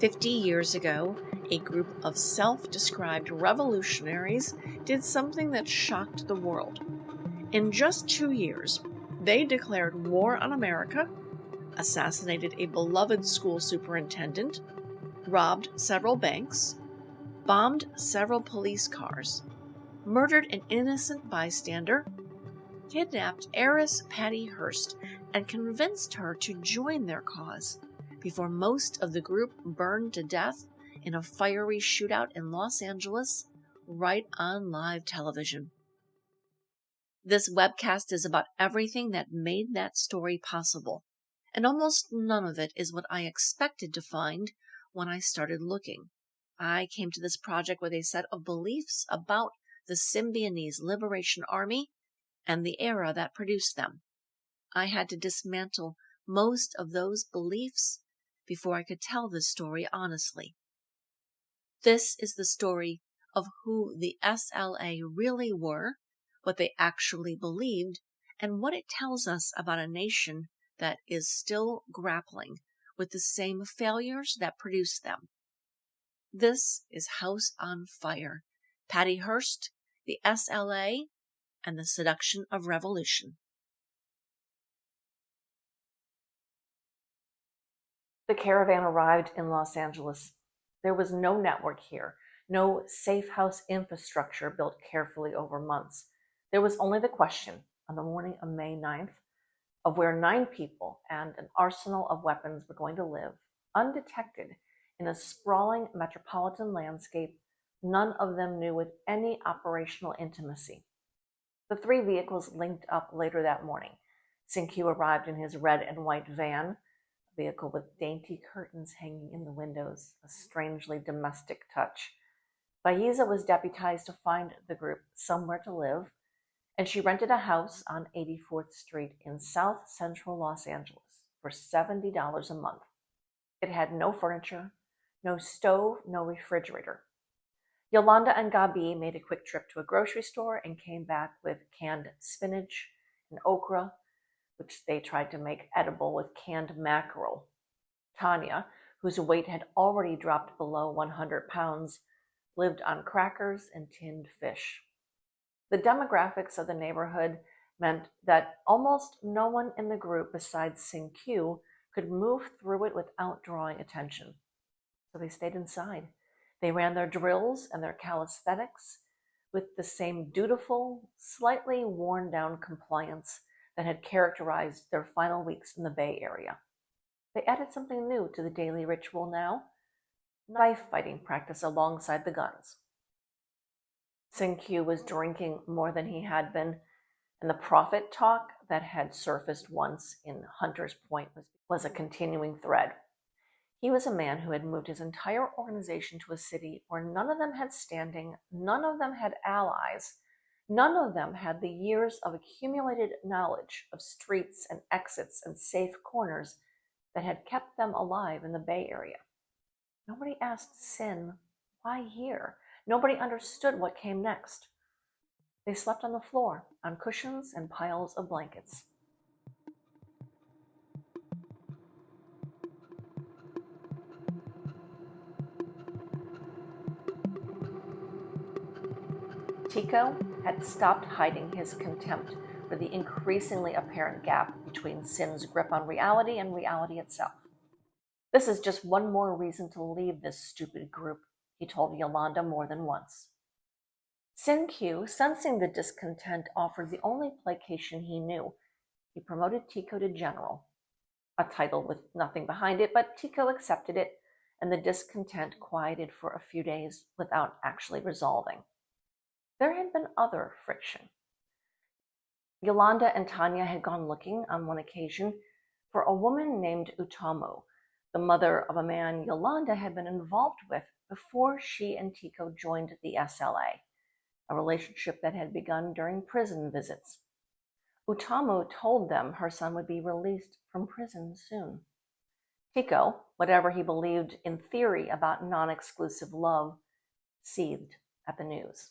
50 years ago, a group of self-described revolutionaries did something that shocked the world. In just 2 years, they declared war on America, assassinated a beloved school superintendent, robbed several banks, bombed several police cars, murdered an innocent bystander, kidnapped heiress Patricia Hearst, and convinced her to join their cause before most of the group burned to death in a fiery shootout in Los Angeles, right on live television. This webcast is about everything that made that story possible, and almost none of it is what I expected to find when I started looking. I came to this project with a set of beliefs about the Symbionese Liberation Army and the era that produced them. I had to dismantle most of those beliefs before I could tell this story honestly. This is the story of who the SLA really were, what they actually believed, and what it tells us about a nation that is still grappling with the same failures that produced them. This is House on Fire, Patricia Hearst, the SLA, and the Seduction of Revolution. The caravan arrived in Los Angeles. There was no network here, no safe house infrastructure built carefully over months. There was only the question, on the morning of May 9th, of where 9 people and an arsenal of weapons were going to live, undetected, in a sprawling metropolitan landscape none of them knew with any operational intimacy. The 3 vehicles linked up later that morning. Syngkyu arrived in his red and white van, a vehicle with dainty curtains hanging in the windows, a strangely domestic touch. Faiza was deputized to find the group somewhere to live, and she rented a house on 84th Street in South Central Los Angeles for $70 a month. It had no furniture, no stove, no refrigerator. Yolanda and Gabi made a quick trip to a grocery store and came back with canned spinach and okra, which they tried to make edible with canned mackerel. Tanya, whose weight had already dropped below 100 pounds, lived on crackers and tinned fish. The demographics of the neighborhood meant that almost no one in the group besides Syngkyu could move through it without drawing attention. So they stayed inside. They ran their drills and their calisthenics with the same dutiful, slightly worn-down compliance that had characterized their final weeks in the Bay Area. They added something new to the daily ritual now: knife fighting practice alongside the guns. Syngkyu was drinking more than he had been, and the profit talk that had surfaced once in Hunter's Point was a continuing thread. He was a man who had moved his entire organization to a city where none of them had standing, none of them had allies, none of them had the years of accumulated knowledge of streets and exits and safe corners that had kept them alive in the Bay Area. Nobody asked Sin, why here? Nobody understood what came next. They slept on the floor, on cushions and piles of blankets. Tico had stopped hiding his contempt for the increasingly apparent gap between Sin's grip on reality and reality itself. This is just one more reason to leave this stupid group, he told Yolanda more than once. Syngkyu, sensing the discontent, offered the only placation he knew. He promoted Tico to general, a title with nothing behind it, but Tico accepted it, and the discontent quieted for a few days without actually resolving. There had been other friction. Yolanda and Tanya had gone looking on one occasion for a woman named Utomo, the mother of a man Yolanda had been involved with before she and Tico joined the SLA, a relationship that had begun during prison visits. Utomo told them her son would be released from prison soon. Tico, whatever he believed in theory about non-exclusive love, seethed at the news.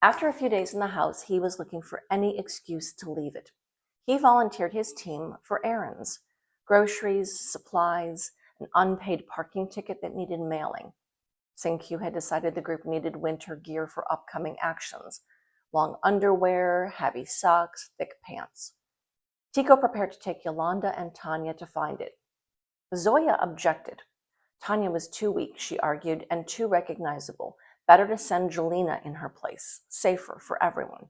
After a few days in the house, he was looking for any excuse to leave it. He volunteered his team for errands, groceries, supplies, an unpaid parking ticket that needed mailing. Q had decided the group needed winter gear for upcoming actions: long underwear, heavy socks, thick pants. Tico prepared to take Yolanda and Tanya to find it. Zoya objected. Tanya was too weak, she argued, and too recognizable. Better to send Jelena in her place. Safer for everyone.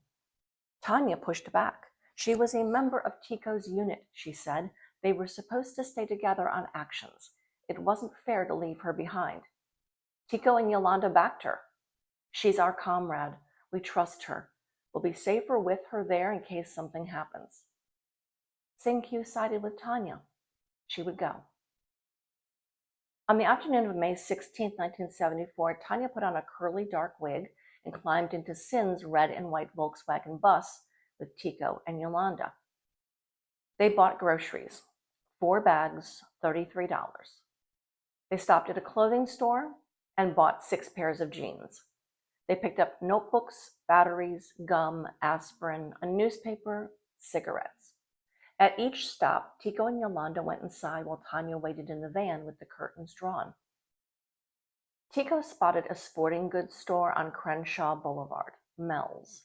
Tanya pushed back. She was a member of Tico's unit, she said. They were supposed to stay together on actions. It wasn't fair to leave her behind. Tico and Yolanda backed her. She's our comrade. We trust her. We'll be safer with her there in case something happens. Q sided with Tanya. She would go. On the afternoon of May 16, 1974, Tanya put on a curly dark wig and climbed into Sin's red and white Volkswagen bus with Tico and Yolanda. They bought groceries. 4 bags, $33. They stopped at a clothing store and bought 6 pairs of jeans. They picked up notebooks, batteries, gum, aspirin, a newspaper, cigarettes. At each stop, Tico and Yolanda went inside while Tanya waited in the van with the curtains drawn. Tico spotted a sporting goods store on Crenshaw Boulevard, Mel's.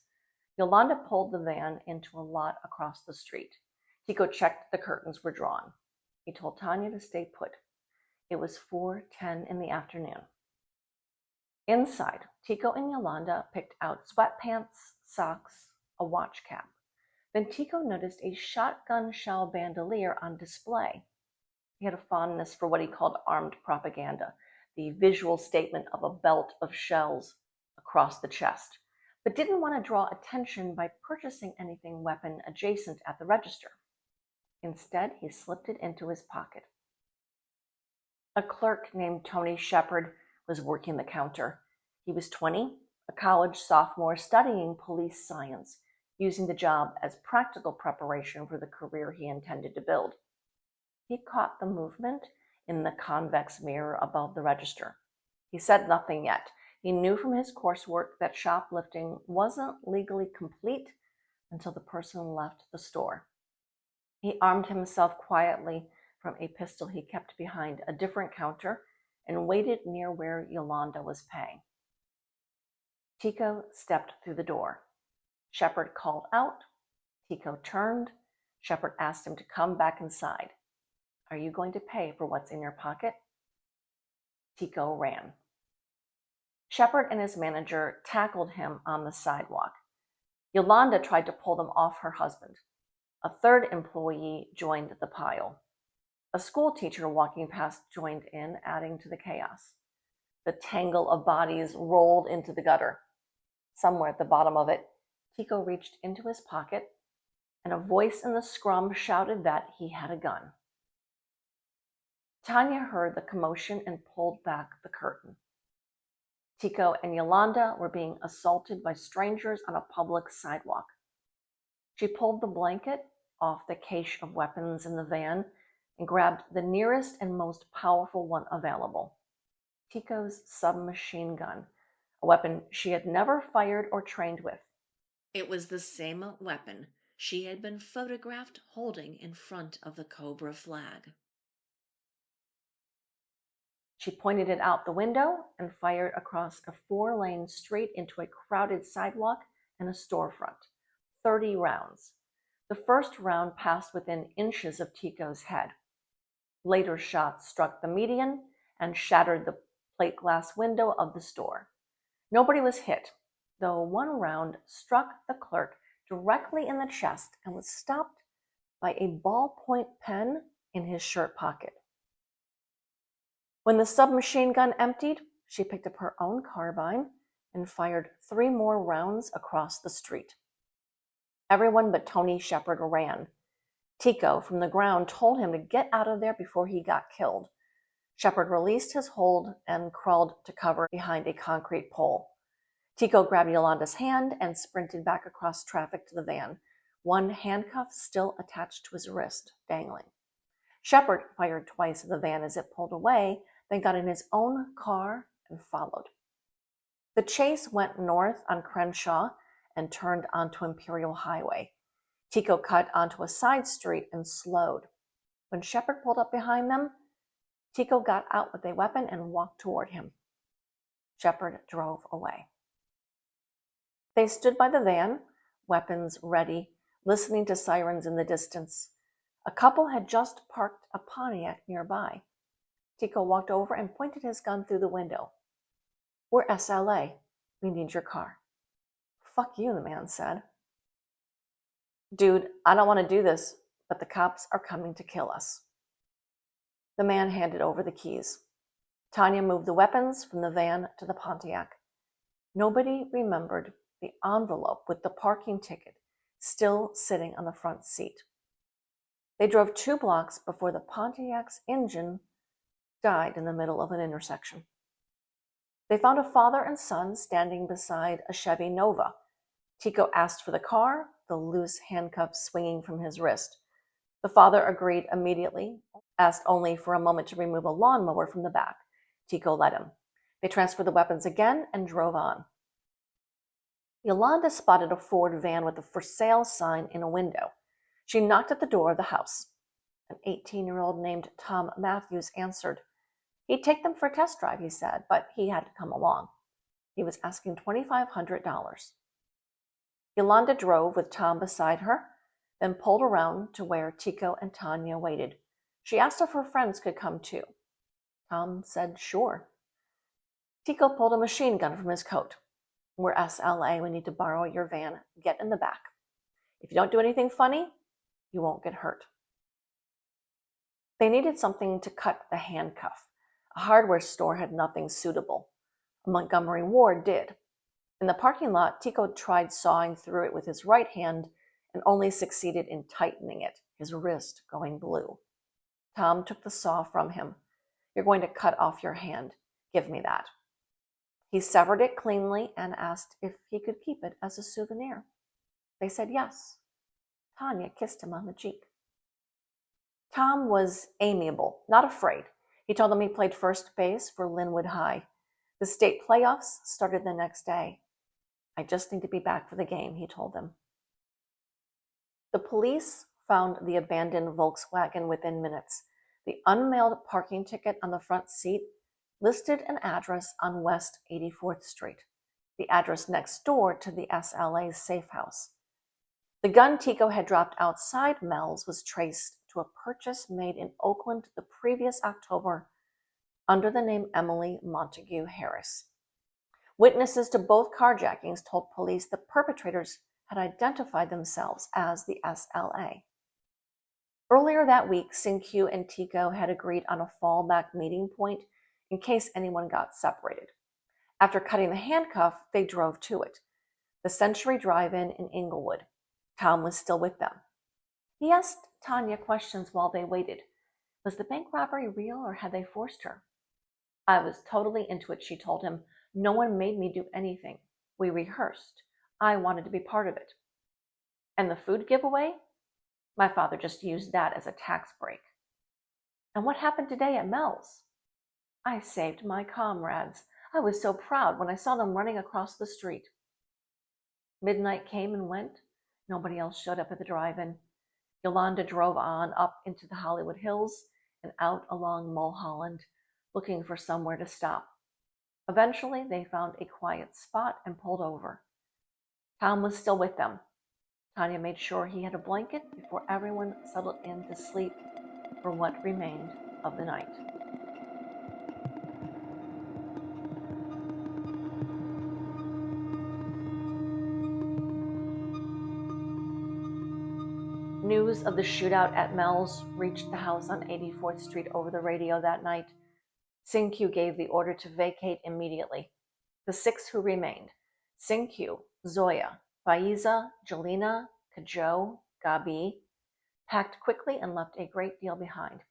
Yolanda pulled the van into a lot across the street. Tico checked the curtains were drawn. He told Tanya to stay put. It was 4:10 in the afternoon. Inside, Tico and Yolanda picked out sweatpants, socks, a watch cap. Then Tico noticed a shotgun shell bandolier on display. He had a fondness for what he called armed propaganda, the visual statement of a belt of shells across the chest, but didn't want to draw attention by purchasing anything weapon adjacent at the register. Instead, he slipped it into his pocket. A clerk named Tony Shepard was working the counter. He was 20, a college sophomore studying police science, using the job as practical preparation for the career he intended to build. He caught the movement in the convex mirror above the register. He said nothing yet. He knew from his coursework that shoplifting wasn't legally complete until the person left the store. He armed himself quietly from a pistol he kept behind a different counter and waited near where Yolanda was paying. Tico stepped through the door. Shepard called out. Tico turned. Shepard asked him to come back inside. Are you going to pay for what's in your pocket? Tico ran. Shepard and his manager tackled him on the sidewalk. Yolanda tried to pull them off her husband. A third employee joined the pile. A school teacher walking past joined in, adding to the chaos. The tangle of bodies rolled into the gutter. Somewhere at the bottom of it, Tico reached into his pocket, and a voice in the scrum shouted that he had a gun. Tanya heard the commotion and pulled back the curtain. Tico and Yolanda were being assaulted by strangers on a public sidewalk. She pulled the blanket off the cache of weapons in the van and grabbed the nearest and most powerful one available, Tico's submachine gun, a weapon she had never fired or trained with. It was the same weapon she had been photographed holding in front of the Cobra flag. She pointed it out the window and fired across a 4-lane street into a crowded sidewalk and a storefront. 30 rounds. The first round passed within inches of Tico's head. Later shots struck the median and shattered the plate glass window of the store. Nobody was hit, though one round struck the clerk directly in the chest and was stopped by a ballpoint pen in his shirt pocket. When the submachine gun emptied, she picked up her own carbine and fired 3 more rounds across the street. Everyone but Tony Shepard ran. Tico, from the ground, told him to get out of there before he got killed. Shepard released his hold and crawled to cover behind a concrete pole. Tico grabbed Yolanda's hand and sprinted back across traffic to the van, one handcuff still attached to his wrist, dangling. Shepard fired twice at the van as it pulled away, then got in his own car and followed. The chase went north on Crenshaw and turned onto Imperial Highway. Tico cut onto a side street and slowed. When Shepard pulled up behind them, Tico got out with a weapon and walked toward him. Shepard drove away. They stood by the van, weapons ready, listening to sirens in the distance. A couple had just parked a Pontiac nearby. Tico walked over and pointed his gun through the window. "We're SLA. We need your car." "Fuck you," the man said. "Dude, I don't want to do this, but the cops are coming to kill us." The man handed over the keys. Tanya moved the weapons from the van to the Pontiac. Nobody remembered the envelope with the parking ticket still sitting on the front seat. They drove 2 blocks before the Pontiac's engine died in the middle of an intersection. They found a father and son standing beside a Chevy Nova. Tico asked for the car, the loose handcuffs swinging from his wrist. The father agreed immediately, asked only for a moment to remove a lawnmower from the back. Tico let him. They transferred the weapons again and drove on. Yolanda spotted a Ford van with a "for sale" sign in a window. She knocked at the door of the house. An 18-year-old named Tom Matthews answered. He'd take them for a test drive, he said, but he had to come along. He was asking $2,500. Yolanda drove with Tom beside her, then pulled around to where Tico and Tanya waited. She asked if her friends could come too. Tom said sure. Tico pulled a machine gun from his coat. "We're SLA. We need to borrow your van. Get in the back. If you don't do anything funny, you won't get hurt." They needed something to cut the handcuff. A hardware store had nothing suitable. A Montgomery Ward did. In the parking lot, Tico tried sawing through it with his right hand and only succeeded in tightening it, his wrist going blue. Tom took the saw from him. "You're going to cut off your hand. Give me that." He severed it cleanly and asked if he could keep it as a souvenir. They said yes. Tanya kissed him on the cheek. Tom was amiable, not afraid. He told them he played first base for Linwood High. The state playoffs started the next day. "I just need to be back for the game," he told them. The police found the abandoned Volkswagen within minutes. The unmailed parking ticket on the front seat listed an address on West 84th Street, the address next door to the SLA safe house. The gun Tico had dropped outside Mel's was traced to a purchase made in Oakland the previous October under the name Emily Montague Harris. Witnesses to both carjackings told police the perpetrators had identified themselves as the SLA. Earlier that week, Syngkyu and Tico had agreed on a fallback meeting point in case anyone got separated. After cutting the handcuff, they drove to it, the Century Drive-In in Inglewood. Tom was still with them. He asked Tanya questions while they waited. Was the bank robbery real or had they forced her? "I was totally into it," she told him. "No one made me do anything. We rehearsed. I wanted to be part of it." "And the food giveaway?" "My father just used that as a tax break." "And what happened today at Mel's?" "I saved my comrades. I was so proud when I saw them running across the street." Midnight came and went. Nobody else showed up at the drive-in. Yolanda drove on up into the Hollywood Hills and out along Mulholland, looking for somewhere to stop. Eventually, they found a quiet spot and pulled over. Tom was still with them. Tanya made sure he had a blanket before everyone settled in to sleep for what remained of the night. News of the shootout at Mel's reached the house on 84th Street over the radio that night. Syngkyu gave the order to vacate immediately. The 6 who remained, Syngkyu, Zoya, Faiza, Jelena, Kajo, Gabi, packed quickly and left a great deal behind.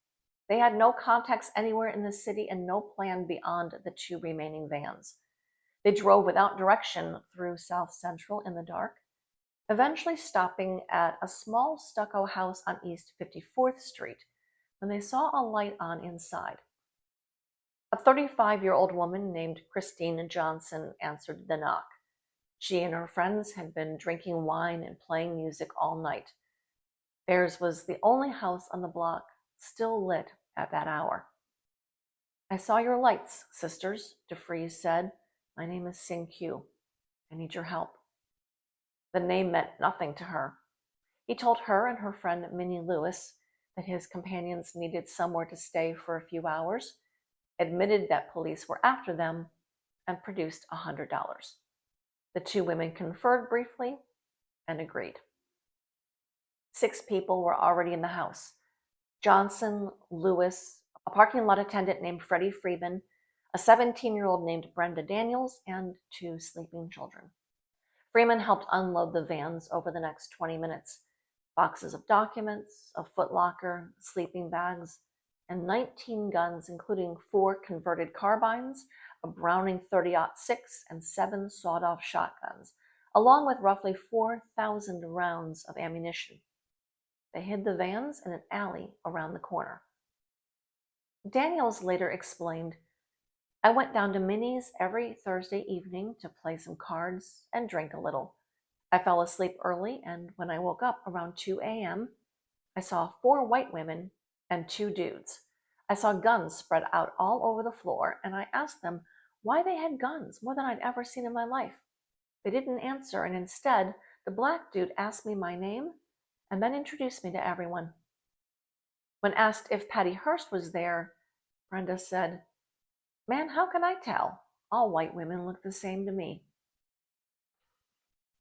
They had no contacts anywhere in the city and no plan beyond the 2 remaining vans. They drove without direction through South Central in the dark, eventually stopping at a small stucco house on East 54th Street when they saw a light on inside. A 35-year-old woman named Christine Johnson answered the knock. She and her friends had been drinking wine and playing music all night. Theirs was the only house on the block still lit at that hour. I saw your lights, sisters, DeFreeze said. My name is Sing Q. I need your help. The name meant nothing to her. He told her and her friend Minnie Lewis that his companions needed somewhere to stay for a few hours, admitted that police were after them, and produced $100. The two women conferred briefly and agreed. 6 people were already in the house. Johnson, Lewis, a parking lot attendant named Freddie Freeman, a 17-year-old named Brenda Daniels, and 2 sleeping children. Freeman helped unload the vans over the next 20 minutes. Boxes of documents, a footlocker, sleeping bags, and 19 guns, including 4 converted carbines, a Browning .30-06, and 7 sawed-off shotguns, along with roughly 4,000 rounds of ammunition. They hid the vans in an alley around the corner. Daniels later explained, I went down to Minnie's every Thursday evening to play some cards and drink a little. I fell asleep early, and when I woke up around 2 a.m., I saw 4 white women and 2 dudes. I saw guns spread out all over the floor, and I asked them why they had guns, more than I'd ever seen in my life. They didn't answer, and instead, the black dude asked me my name and then introduced me to everyone. When asked if Patty Hearst was there, Brenda said, Man, how can I tell? All white women look the same to me.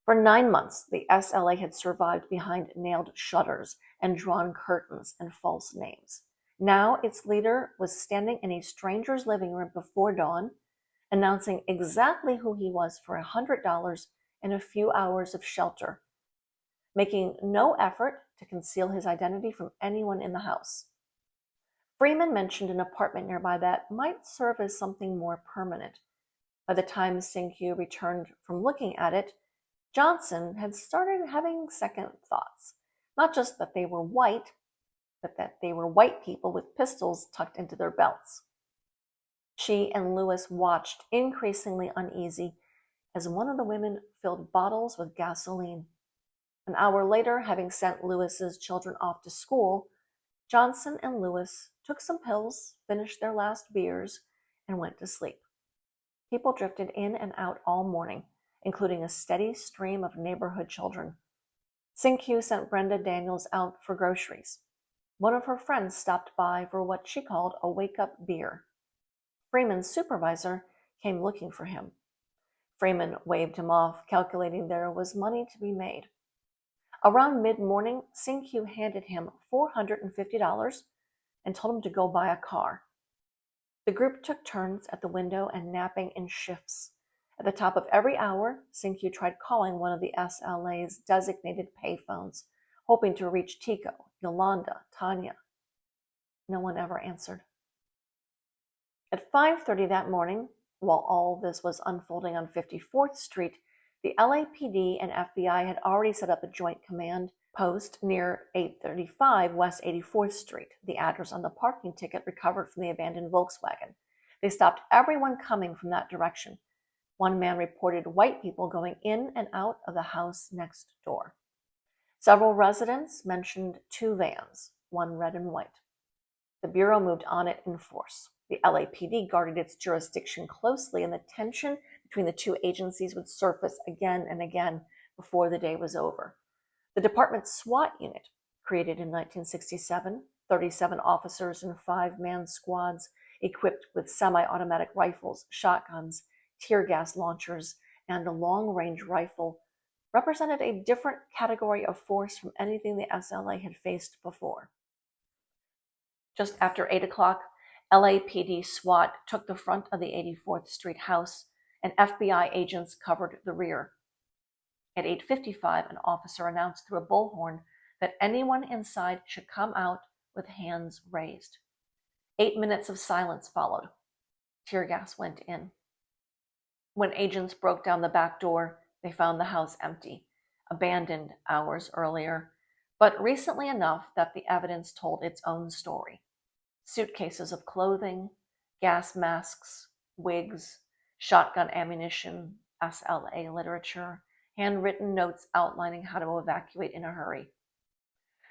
For 9 months, the SLA had survived behind nailed shutters and drawn curtains and false names. Now its leader was standing in a stranger's living room before dawn, announcing exactly who he was for $100 and a few hours of shelter, making no effort to conceal his identity from anyone in the house. Freeman mentioned an apartment nearby that might serve as something more permanent. By the time Sing Q returned from looking at it, Johnson had started having second thoughts. Not just that they were white, but that they were white people with pistols tucked into their belts. She and Lewis watched, increasingly uneasy, as one of the women filled bottles with gasoline. An hour later, having sent Lewis's children off to school, Johnson and Lewis took some pills, finished their last beers, and went to sleep. People drifted in and out all morning, including a steady stream of neighborhood children. Sing Q sent Brenda Daniels out for groceries. One of her friends stopped by for what she called a wake-up beer. Freeman's supervisor came looking for him. Freeman waved him off, calculating there was money to be made. Around mid-morning, Sing Q handed him $450 and told him to go buy a car. The group took turns at the window and napping in shifts. At the top of every hour, Sing Q tried calling one of the SLA's designated payphones, hoping to reach Tico, Yolanda, Tanya. No one ever answered. At 5:30 that morning, while all this was unfolding on 54th Street, the LAPD and FBI had already set up a joint command post near 835 West 84th Street, the address on the parking ticket recovered from the abandoned Volkswagen. They stopped everyone coming from that direction. One man reported white people going in and out of the house next door. Several residents mentioned 2 vans, one red and white. The Bureau moved on it in force. The LAPD guarded its jurisdiction closely, and the tension between the 2 agencies would surface again and again before the day was over. The department's SWAT unit, created in 1967, 37 officers and 5-man squads equipped with semi-automatic rifles, shotguns, tear gas launchers, and a long-range rifle, represented a different category of force from anything the SLA had faced before. Just after 8 o'clock, LAPD SWAT took the front of the 84th Street house, and FBI agents covered the rear. At 8:55, an officer announced through a bullhorn that anyone inside should come out with hands raised. 8 minutes of silence followed. Tear gas went in. When agents broke down the back door, they found the house empty, abandoned hours earlier, but recently enough that the evidence told its own story. Suitcases of clothing, gas masks, wigs, shotgun ammunition, SLA literature, handwritten notes outlining how to evacuate in a hurry.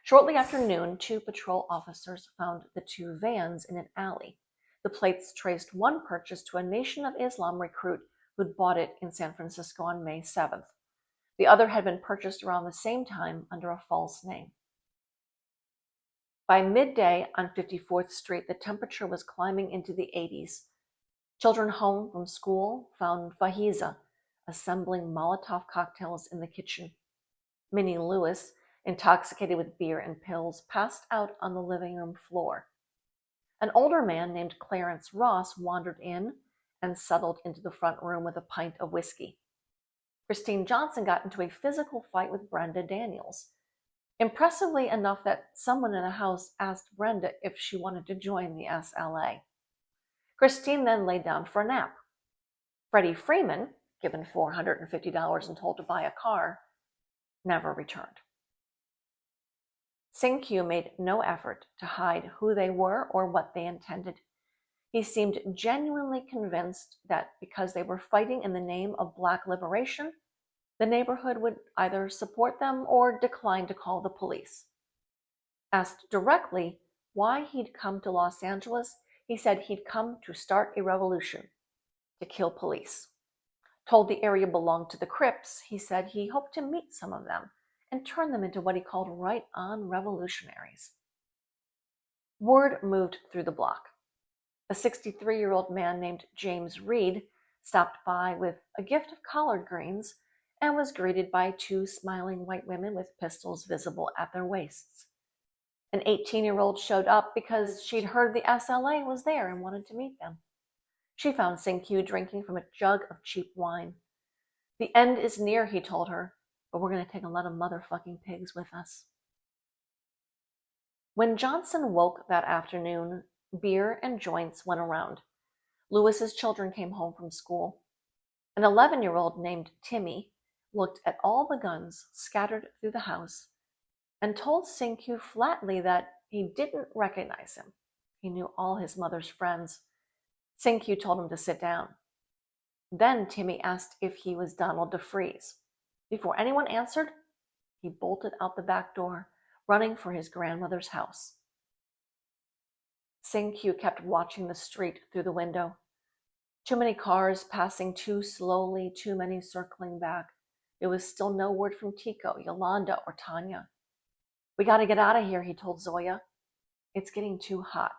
Shortly after noon, 2 patrol officers found the 2 vans in an alley. The plates traced one purchase to a Nation of Islam recruit who'd bought it in San Francisco on May 7th. The other had been purchased around the same time under a false name. By midday on 54th Street, the temperature was climbing into the 80s. Children home from school found Fahiza assembling Molotov cocktails in the kitchen. Minnie Lewis, intoxicated with beer and pills, passed out on the living room floor. An older man named Clarence Ross wandered in and settled into the front room with a pint of whiskey. Christine Johnson got into a physical fight with Brenda Daniels, impressively enough that someone in the house asked Brenda if she wanted to join the SLA. Christine then laid down for a nap. Freddie Freeman, given $450 and told to buy a car, never returned. Sing-Kyu made no effort to hide who they were or what they intended. He seemed genuinely convinced that because they were fighting in the name of Black liberation, the neighborhood would either support them or decline to call the police. Asked directly why he'd come to Los Angeles, he said he'd come to start a revolution, to kill police. Told the area belonged to the Crips, he said he hoped to meet some of them and turn them into what he called right-on revolutionaries. Word moved through the block. A 63-year-old man named James Reed stopped by with a gift of collard greens and was greeted by two smiling white women with pistols visible at their waists. An 18-year-old showed up because she'd heard the SLA was there and wanted to meet them. She found Sing-Kyu drinking from a jug of cheap wine. The end is near, he told her, but we're going to take a lot of motherfucking pigs with us. When Johnson woke that afternoon, beer and joints went around. Lewis's children came home from school. An 11-year-old named Timmy looked at all the guns scattered through the house and told Sing-Kyu flatly that he didn't recognize him. He knew all his mother's friends. Sing-Kyu told him to sit down. Then Timmy asked if he was Donald DeFreeze. Before anyone answered, he bolted out the back door, running for his grandmother's house. Sing-Kyu kept watching the street through the window. Too many cars passing too slowly, too many circling back. There was still no word from Tico, Yolanda, or Tanya. We got to get out of here, he told Zoya. It's getting too hot.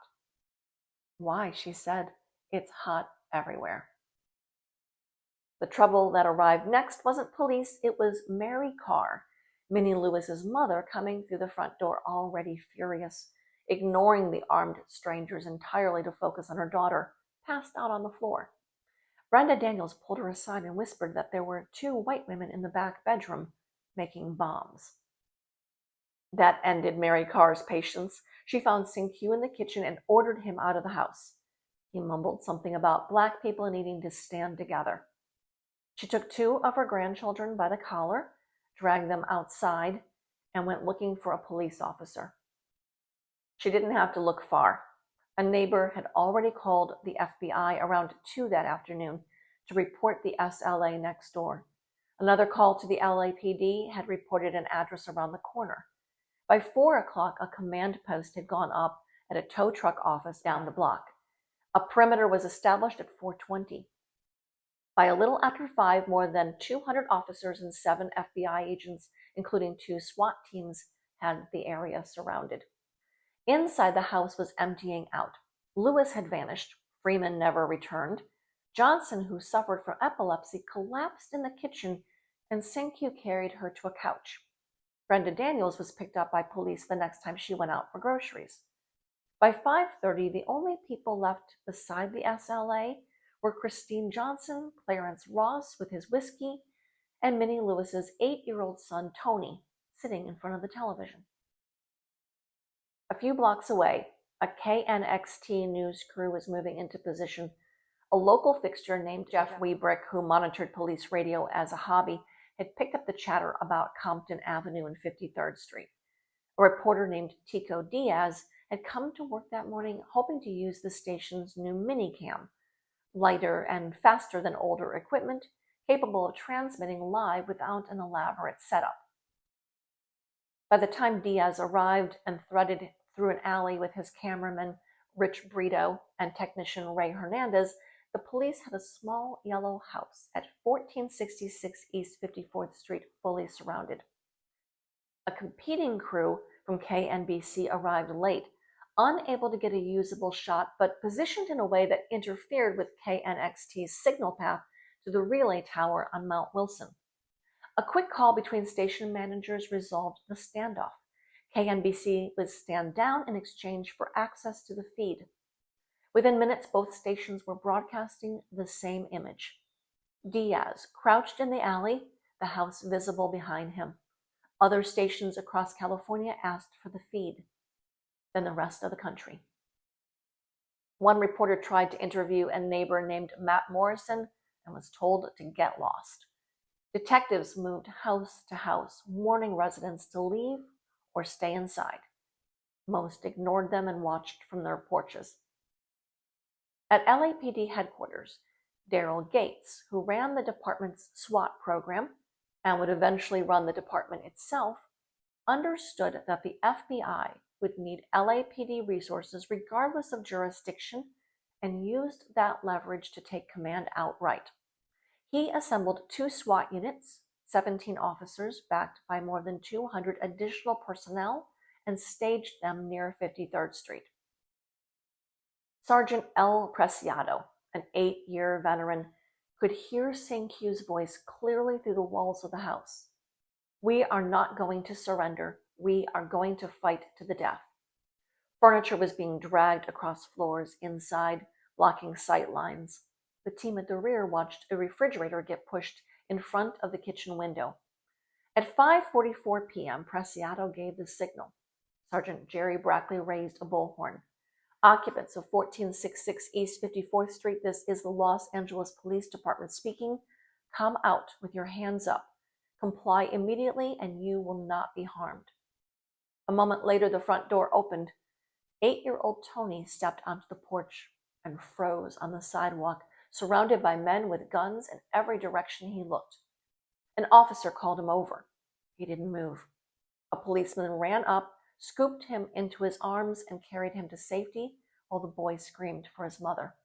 Why, she said. It's hot everywhere. The trouble that arrived next wasn't police, it was Mary Carr, Minnie Lewis's mother, coming through the front door already furious, ignoring the armed strangers entirely to focus on her daughter, passed out on the floor. Brenda Daniels pulled her aside and whispered that there were two white women in the back bedroom making bombs. That ended Mary Carr's patience. She found Sing-Kyu in the kitchen and ordered him out of the house. He mumbled something about Black people needing to stand together. She took two of her grandchildren by the collar, dragged them outside, and went looking for a police officer. She didn't have to look far. A neighbor had already called the FBI around 2 that afternoon to report the SLA next door. Another call to the LAPD had reported an address around the corner. By 4 o'clock, a command post had gone up at a tow truck office down the block. A perimeter was established at 4:20. By a little after 5, more than 200 officers and 7 FBI agents, including 2 SWAT teams, had the area surrounded. Inside, the house was emptying out. Lewis had vanished. Freeman never returned. Johnson, who suffered from epilepsy, collapsed in the kitchen, and Sing-Kyu carried her to a couch. Brenda Daniels was picked up by police the next time she went out for groceries. By 5:30, the only people left beside the SLA were Christine Johnson, Clarence Ross with his whiskey, and Minnie Lewis's 8-year-old son, Tony, sitting in front of the television. A few blocks away, a KNXT news crew was moving into position. A local fixture named Jeff Weebrick, who monitored police radio as a hobby, had picked up the chatter about Compton Avenue and 53rd Street. A reporter named Tico Diaz had come to work that morning hoping to use the station's new minicam, lighter and faster than older equipment, capable of transmitting live without an elaborate setup. By the time Diaz arrived and threaded through an alley with his cameraman, Rich Brito and technician Ray Hernandez, the police had a small yellow house at 1466 East 54th Street fully surrounded. A competing crew from KNBC arrived late, unable to get a usable shot, but positioned in a way that interfered with KNXT's signal path to the relay tower on Mount Wilson. A quick call between station managers resolved the standoff. KNBC would stand down in exchange for access to the feed. Within minutes, both stations were broadcasting the same image. Diaz crouched in the alley, the house visible behind him. Other stations across California asked for the feed, then the rest of the country. One reporter tried to interview a neighbor named Matt Morrison and was told to get lost. Detectives moved house to house, warning residents to leave or stay inside. Most ignored them and watched from their porches. At LAPD headquarters, Daryl Gates, who ran the department's SWAT program and would eventually run the department itself, understood that the FBI would need LAPD resources regardless of jurisdiction and used that leverage to take command outright. He assembled 2 SWAT units, 17 officers backed by more than 200 additional personnel, and staged them near 53rd Street. Sergeant L. Preciado, an 8-year veteran, could hear St-Q's voice clearly through the walls of the house. "We are not going to surrender. We are going to fight to the death." Furniture was being dragged across floors inside, blocking sight lines. The team at the rear watched a refrigerator get pushed in front of the kitchen window. At 5:44 p.m., Preciado gave the signal. Sergeant Jerry Brackley raised a bullhorn. "Occupants of 1466 East 54th Street, this is the Los Angeles Police Department speaking. Come out with your hands up. Comply immediately and you will not be harmed." A moment later, the front door opened. 8-year-old Tony stepped onto the porch and froze on the sidewalk, surrounded by men with guns in every direction he looked. An officer called him over. He didn't move. A policeman ran up, scooped him into his arms, and carried him to safety while the boy screamed for his mother.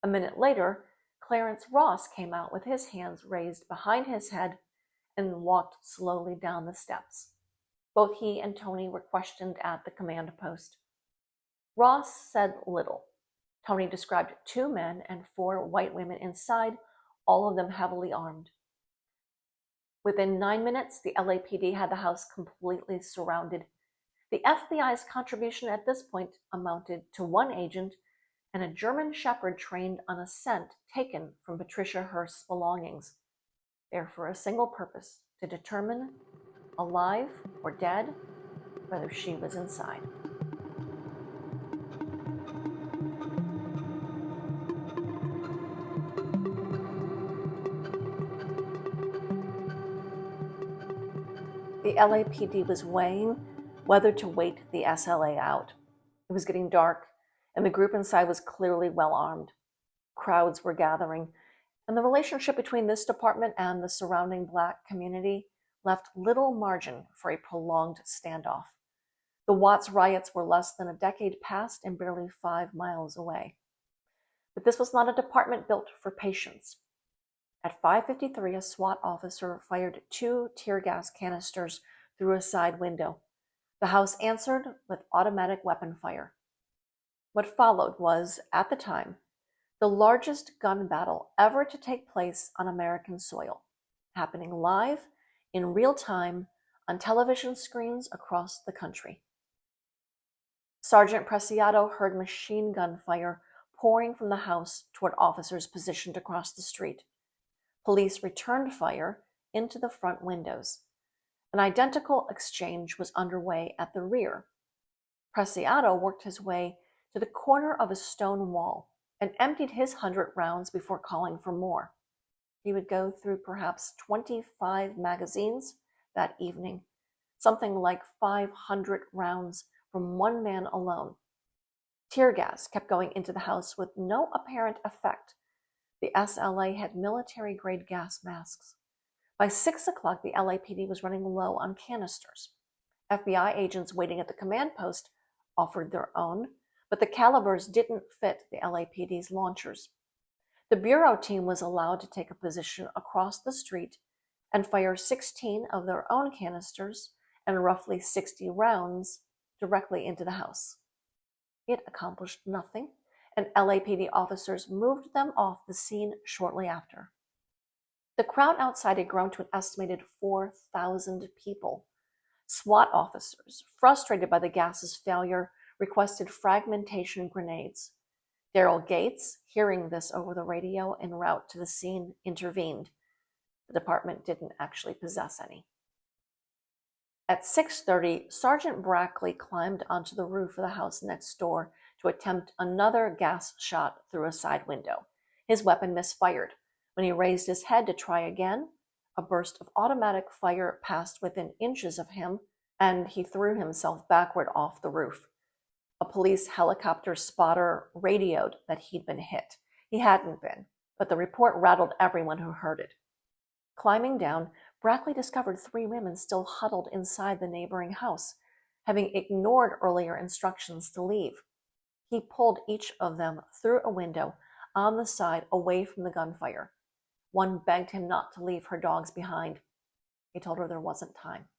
A minute later, Clarence Ross came out with his hands raised behind his head and walked slowly down the steps. Both he and Tony were questioned at the command post. Ross said little. Tony described 2 men and 4 white women inside, all of them heavily armed. Within 9 minutes, the LAPD had the house completely surrounded. The FBI's contribution at this point amounted to 1 agent and a German shepherd trained on a scent taken from Patricia Hearst's belongings, there for a single purpose: to determine, alive or dead, whether she was inside. The LAPD was weighing whether to wait the SLA out. It was getting dark, and the group inside was clearly well armed. Crowds were gathering, and the relationship between this department and the surrounding Black community left little margin for a prolonged standoff. The Watts riots were less than a decade past and barely 5 miles away. But this was not a department built for patience. At 5:53, a SWAT officer fired 2 tear gas canisters through a side window. The house answered with automatic weapon fire. What followed was, at the time, the largest gun battle ever to take place on American soil, happening live, in real time, on television screens across the country. Sergeant Preciado heard machine gun fire pouring from the house toward officers positioned across the street. Police returned fire into the front windows. An identical exchange was underway at the rear. Preciado worked his way to the corner of a stone wall and emptied his 100 rounds before calling for more. He would go through perhaps 25 magazines that evening, something like 500 rounds from one man alone. Tear gas kept going into the house with no apparent effect. The SLA had military-grade gas masks. By 6 o'clock, the LAPD was running low on canisters. FBI agents waiting at the command post offered their own, but the calibers didn't fit the LAPD's launchers. The Bureau team was allowed to take a position across the street and fire 16 of their own canisters and roughly 60 rounds directly into the house. It accomplished nothing, and LAPD officers moved them off the scene shortly after. The crowd outside had grown to an estimated 4,000 people. SWAT officers, frustrated by the gas's failure, requested fragmentation grenades. Daryl Gates, hearing this over the radio en route to the scene, intervened. The department didn't actually possess any. At 6:30, Sergeant Brackley climbed onto the roof of the house next door to attempt another gas shot through a side window. His weapon misfired. When he raised his head to try again, a burst of automatic fire passed within inches of him, and he threw himself backward off the roof. A police helicopter spotter radioed that he'd been hit. He hadn't been, but the report rattled everyone who heard it. Climbing down, Brackley discovered 3 women still huddled inside the neighboring house, having ignored earlier instructions to leave. He pulled each of them through a window on the side away from the gunfire. One begged him not to leave her dogs behind. He told her there wasn't time.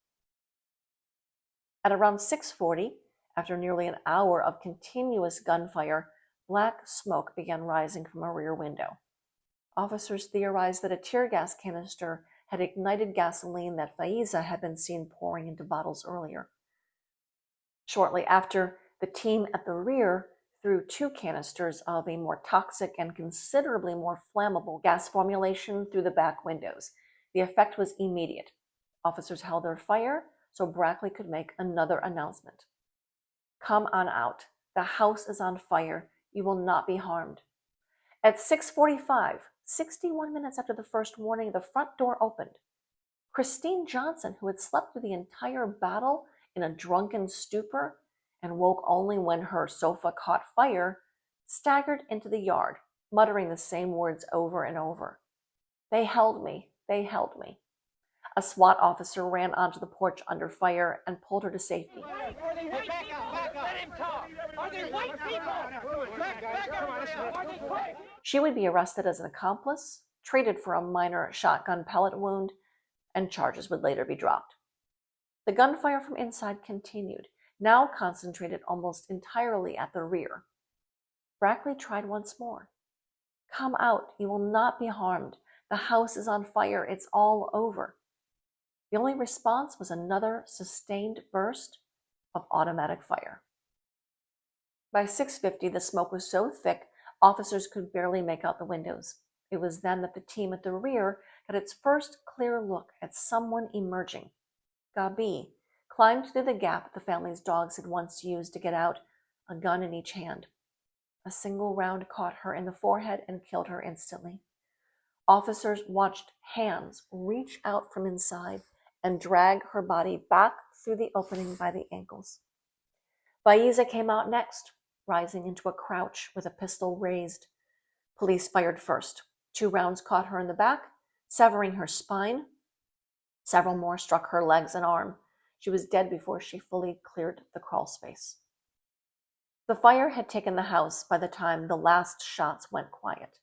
At around 6:40, after nearly an hour of continuous gunfire, black smoke began rising from a rear window. Officers theorized that a tear gas canister had ignited gasoline that Faiza had been seen pouring into bottles earlier. Shortly after, the team at the rear threw 2 canisters of a more toxic and considerably more flammable gas formulation through the back windows. The effect was immediate. Officers held their fire so Brackley could make another announcement. "Come on out. The house is on fire. You will not be harmed." At 6:45, 61 minutes after the first warning, the front door opened. Christine Johnson, who had slept through the entire battle in a drunken stupor and woke only when her sofa caught fire, staggered into the yard, muttering the same words over and over. "They held me. They held me." A SWAT officer ran onto the porch under fire and pulled her to safety. Back up. Let him talk. Are they white people? Back up. She would be arrested as an accomplice, treated for a minor shotgun pellet wound, and charges would later be dropped. The gunfire from inside continued, now concentrated almost entirely at the rear. Brackley tried once more. "Come out. You will not be harmed. The house is on fire. It's all over." The only response was another sustained burst of automatic fire. By 6:50, the smoke was so thick, officers could barely make out the windows. It was then that the team at the rear got its first clear look at someone emerging. Gabi climbed through the gap the family's dogs had once used to get out, a gun in each hand. A single round caught her in the forehead and killed her instantly. Officers watched hands reach out from inside and drag her body back through the opening by the ankles. Faiza came out next, rising into a crouch with a pistol raised. Police fired first. 2 rounds caught her in the back, severing her spine. Several more struck her legs and arm. She was dead before she fully cleared the crawl space. The fire had taken the house by the time the last shots went quiet.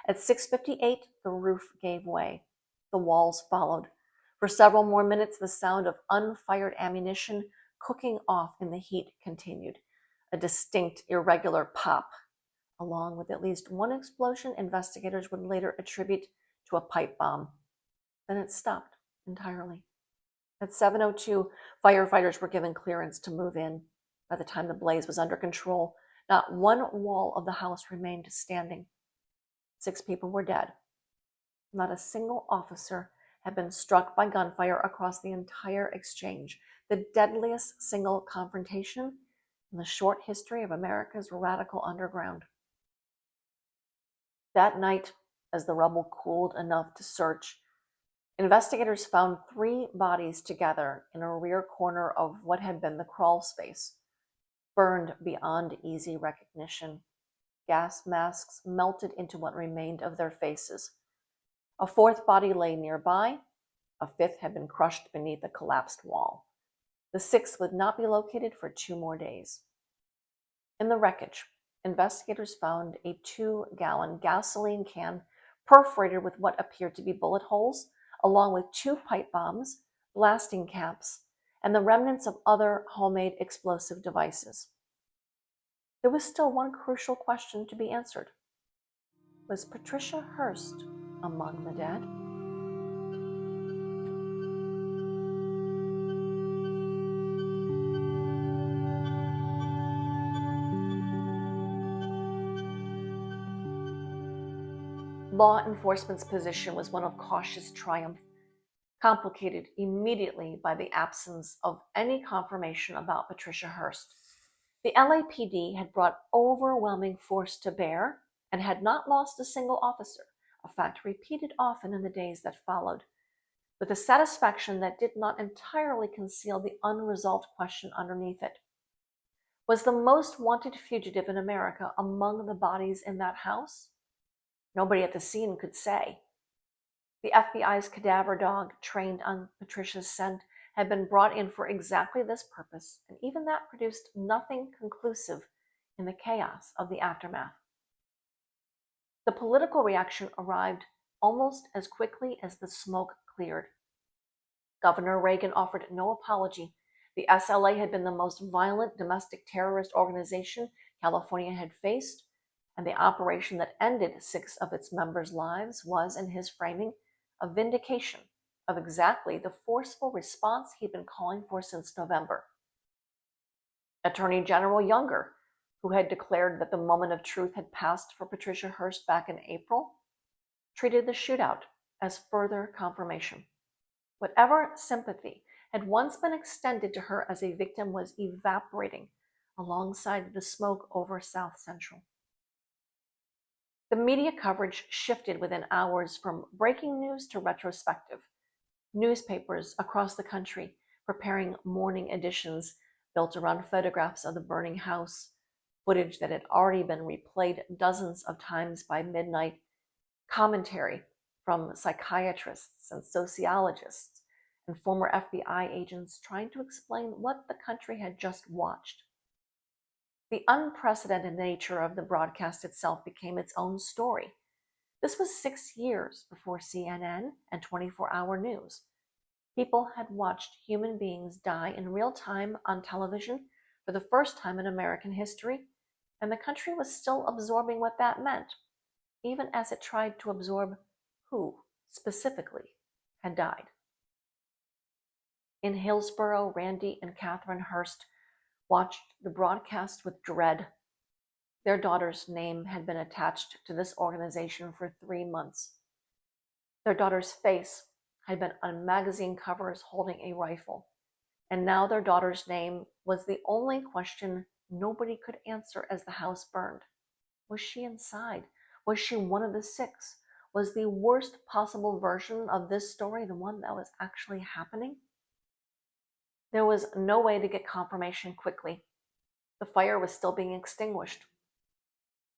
At 6:58, the roof gave way. The walls followed. For several more minutes, the sound of unfired ammunition cooking off in the heat continued. A distinct, irregular pop, along with at least one explosion investigators would later attribute to a pipe bomb. Then it stopped entirely. At 7:02, firefighters were given clearance to move in. By the time the blaze was under control, not one wall of the house remained standing. 6 people were dead. Not a single officer had been struck by gunfire across the entire exchange, the deadliest single confrontation in the short history of America's radical underground. That night, as the rubble cooled enough to search, investigators found 3 bodies together in a rear corner of what had been the crawl space, burned beyond easy recognition. Gas masks melted into what remained of their faces. A 4th body lay nearby. A 5th had been crushed beneath a collapsed wall. The 6th would not be located for 2 more days. In the wreckage, investigators found a 2-gallon gasoline can perforated with what appeared to be bullet holes, along with 2 pipe bombs, blasting caps, and the remnants of other homemade explosive devices. There was still one crucial question to be answered. Was Patricia Hearst among the dead? Law enforcement's position was one of cautious triumph, complicated immediately by the absence of any confirmation about Patricia Hearst. The LAPD had brought overwhelming force to bear and had not lost a single officer, a fact repeated often in the days that followed, with a satisfaction that did not entirely conceal the unresolved question underneath it. Was the most wanted fugitive in America among the bodies in that house? Nobody at the scene could say. The FBI's cadaver dog, trained on Patricia's scent, had been brought in for exactly this purpose, and even that produced nothing conclusive in the chaos of the aftermath. The political reaction arrived almost as quickly as the smoke cleared. Governor Reagan offered no apology. The SLA had been the most violent domestic terrorist organization California had faced, and the operation that ended 6 of its members' lives was, in his framing, a vindication of exactly the forceful response he'd been calling for since November. Attorney General Younger, who had declared that the moment of truth had passed for Patricia Hearst back in April, treated the shootout as further confirmation. Whatever sympathy had once been extended to her as a victim was evaporating alongside the smoke over South Central. The media coverage shifted within hours from breaking news to retrospective. Newspapers across the country preparing morning editions built around photographs of the burning house, footage that had already been replayed dozens of times by midnight, commentary from psychiatrists and sociologists and former FBI agents trying to explain what the country had just watched. The unprecedented nature of the broadcast itself became its own story. This was 6 years before CNN and 24-hour news. People had watched human beings die in real time on television for the first time in American history, and the country was still absorbing what that meant, even as it tried to absorb who, specifically, had died. In Hillsborough, Randy and Catherine Hearst watched the broadcast with dread. Their daughter's name had been attached to this organization for 3 months. Their daughter's face had been on magazine covers holding a rifle, and now their daughter's name was the only question nobody could answer as the house burned. Was she inside? Was she one of the 6? Was the worst possible version of this story the one that was actually happening? There was no way to get confirmation quickly. The fire was still being extinguished.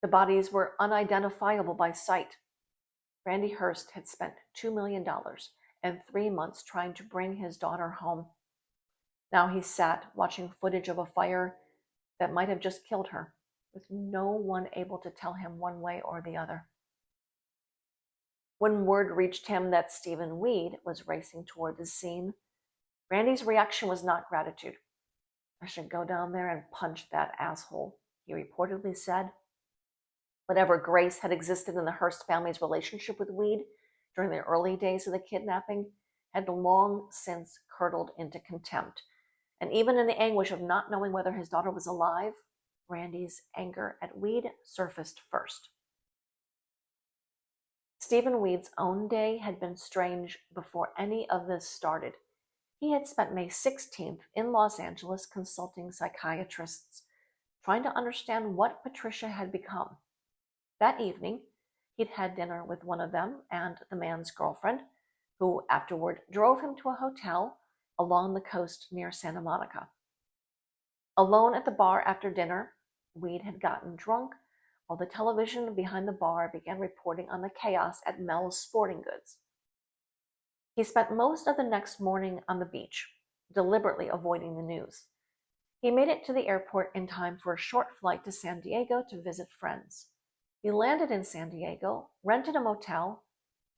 The bodies were unidentifiable by sight. Randy Hearst had spent $2 million and 3 months trying to bring his daughter home. Now he sat watching footage of a fire that might have just killed her, with no one able to tell him one way or the other. When word reached him that Stephen Weed was racing toward the scene, Randy's reaction was not gratitude. "I should go down there and punch that asshole," he reportedly said. Whatever grace had existed in the Hearst family's relationship with Weed during the early days of the kidnapping had long since curdled into contempt. And even in the anguish of not knowing whether his daughter was alive, Randy's anger at Weed surfaced first. Stephen Weed's own day had been strange before any of this started. He had spent May 16th in Los Angeles consulting psychiatrists, trying to understand what Patricia had become. That evening, he'd had dinner with one of them and the man's girlfriend, who afterward drove him to a hotel along the coast near Santa Monica. Alone at the bar after dinner, Weed had gotten drunk, while the television behind the bar began reporting on the chaos at Mel's Sporting Goods. He spent most of the next morning on the beach, deliberately avoiding the news. He made it to the airport in time for a short flight to San Diego to visit friends. He landed in San Diego, rented a motel,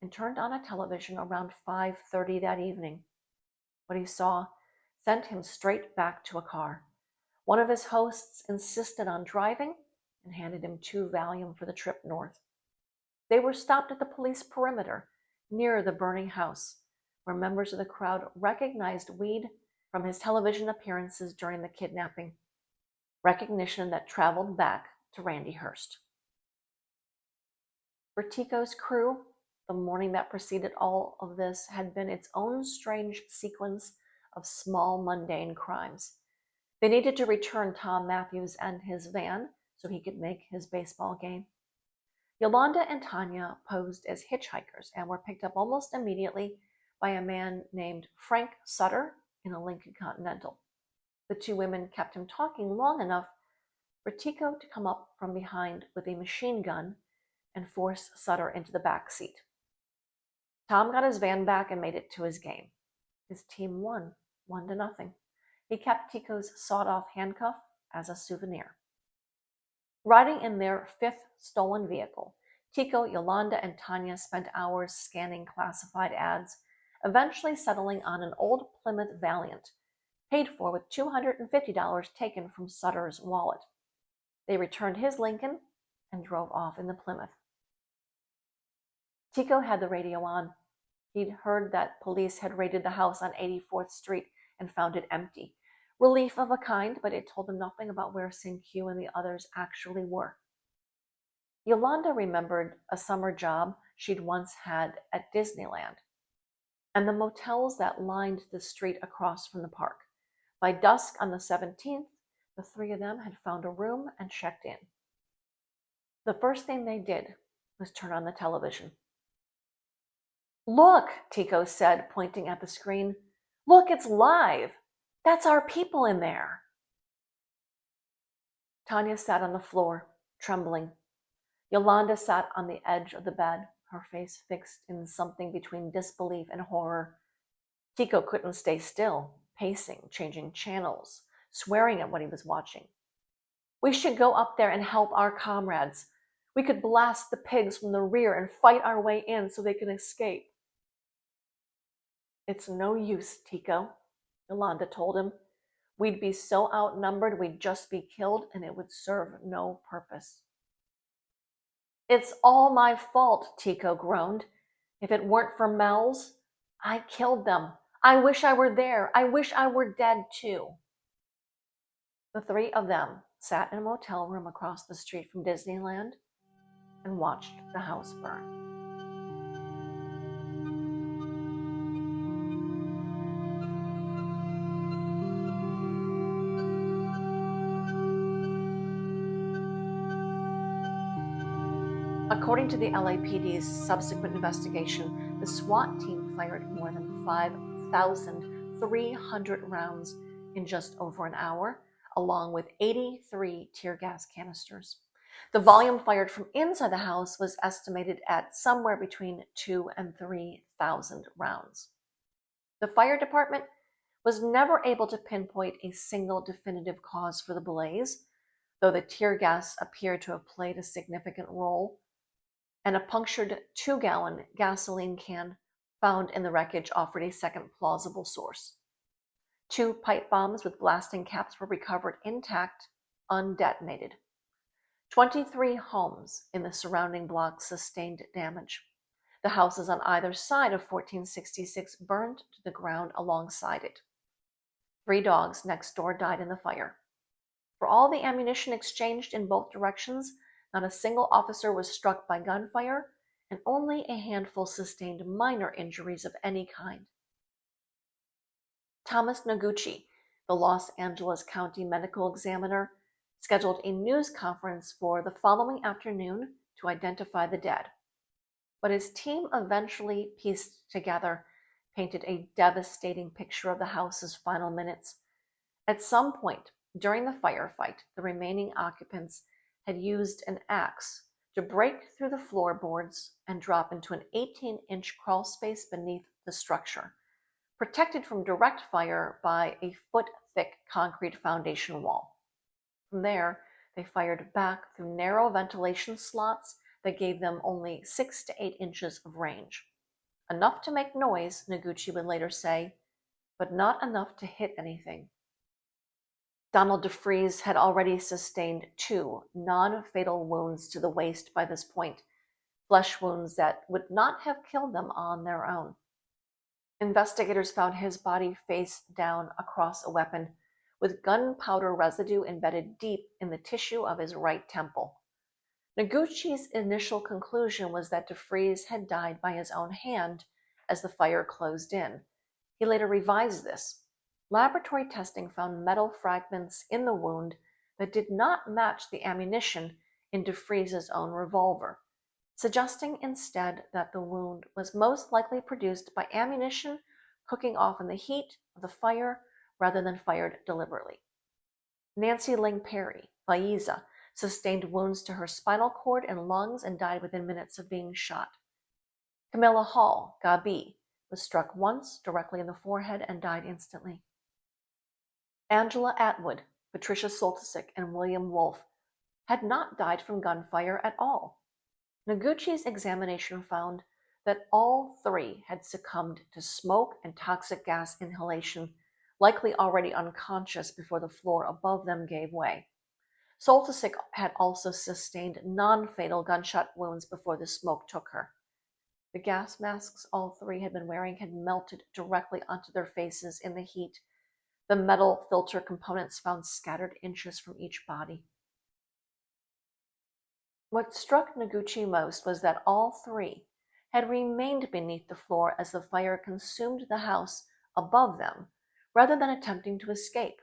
and turned on a television around 5:30 that evening. What he saw sent him straight back to a car. One of his hosts insisted on driving and handed him 2 Valium for the trip north. They were stopped at the police perimeter near the burning house, where members of the crowd recognized Weed from his television appearances during the kidnapping, recognition that traveled back to Randy Hearst. For Tico's crew, the morning that preceded all of this had been its own strange sequence of small, mundane crimes. They needed to return Tom Matthews and his van so he could make his baseball game. Yolanda and Tanya posed as hitchhikers and were picked up almost immediately by a man named Frank Sutter in a Lincoln Continental. The 2 women kept him talking long enough for Tico to come up from behind with a machine gun and force Sutter into the back seat. Tom got his van back and made it to his game. His team won, 1-0. He kept Tico's sawed-off handcuff as a souvenir. Riding in their 5th stolen vehicle, Tico, Yolanda, and Tanya spent hours scanning classified ads, eventually settling on an old Plymouth Valiant, paid for with $250 taken from Sutter's wallet. They returned his Lincoln and drove off in the Plymouth. Tico had the radio on. He'd heard that police had raided the house on 84th Street and found it empty. Relief of a kind, but it told him nothing about where Sin-Q and the others actually were. Yolanda remembered a summer job she'd once had at Disneyland and the motels that lined the street across from the park. By dusk on the 17th, the 3 of them had found a room and checked in. The first thing they did was turn on the television. "Look," Tico said, pointing at the screen. "Look, it's live. That's our people in there." Tanya sat on the floor, trembling. Yolanda sat on the edge of the bed, her face fixed in something between disbelief and horror. Tico couldn't stay still, pacing, changing channels, swearing at what he was watching. "We should go up there and help our comrades. We could blast the pigs from the rear and fight our way in so they can escape." "It's no use, Tico," Yolanda told him. "We'd be so outnumbered we'd just be killed and it would serve no purpose." "It's all my fault," Tico groaned. "If it weren't for Mel's, I killed them. I wish I were there. I wish I were dead too." The 3 of them sat in a motel room across the street from Disneyland and watched the house burn. According to the LAPD's subsequent investigation, the SWAT team fired more than 5,300 rounds in just over an hour, along with 83 tear gas canisters. The volume fired from inside the house was estimated at somewhere between 2,000 and 3,000 rounds. The fire department was never able to pinpoint a single definitive cause for the blaze, though the tear gas appeared to have played a significant role, and a punctured 2-gallon gasoline can found in the wreckage offered a second plausible source. 2 pipe bombs with blasting caps were recovered intact, undetonated. 23 homes in the surrounding block sustained damage. The houses on either side of 1466 burned to the ground alongside it. 3 dogs next door died in the fire. For all the ammunition exchanged in both directions, not a single officer was struck by gunfire, and only a handful sustained minor injuries of any kind. Thomas Noguchi, the Los Angeles County medical examiner, scheduled a news conference for the following afternoon to identify the dead. But his team eventually pieced together, painted a devastating picture of the house's final minutes. At some point during the firefight, the remaining occupants had used an axe to break through the floorboards and drop into an 18-inch crawl space beneath the structure, protected from direct fire by a thick concrete foundation wall. From there, they fired back through narrow ventilation slots that gave them only 6 to 8 inches of range. Enough to make noise, Noguchi would later say, but not enough to hit anything. Donald DeFreeze had already sustained 2 non-fatal wounds to the waist by this point, flesh wounds that would not have killed them on their own. Investigators found his body face down across a weapon, with gunpowder residue embedded deep in the tissue of his right temple. Noguchi's initial conclusion was that DeFreeze had died by his own hand as the fire closed in. He later revised this. Laboratory testing found metal fragments in the wound that did not match the ammunition in DeFreeze's own revolver, suggesting instead that the wound was most likely produced by ammunition cooking off in the heat of the fire rather than fired deliberately. Nancy Ling Perry, Faiza, sustained wounds to her spinal cord and lungs and died within minutes of being shot. Camilla Hall, Gabi, was struck once directly in the forehead and died instantly. Angela Atwood, Patricia Soltysik, and William Wolfe had not died from gunfire at all. Noguchi's examination found that all 3 had succumbed to smoke and toxic gas inhalation, likely already unconscious before the floor above them gave way. Soltysik had also sustained non-fatal gunshot wounds before the smoke took her. The gas masks all 3 had been wearing had melted directly onto their faces in the heat, the metal filter components found scattered inches from each body. What struck Noguchi most was that all 3 had remained beneath the floor as the fire consumed the house above them, rather than attempting to escape.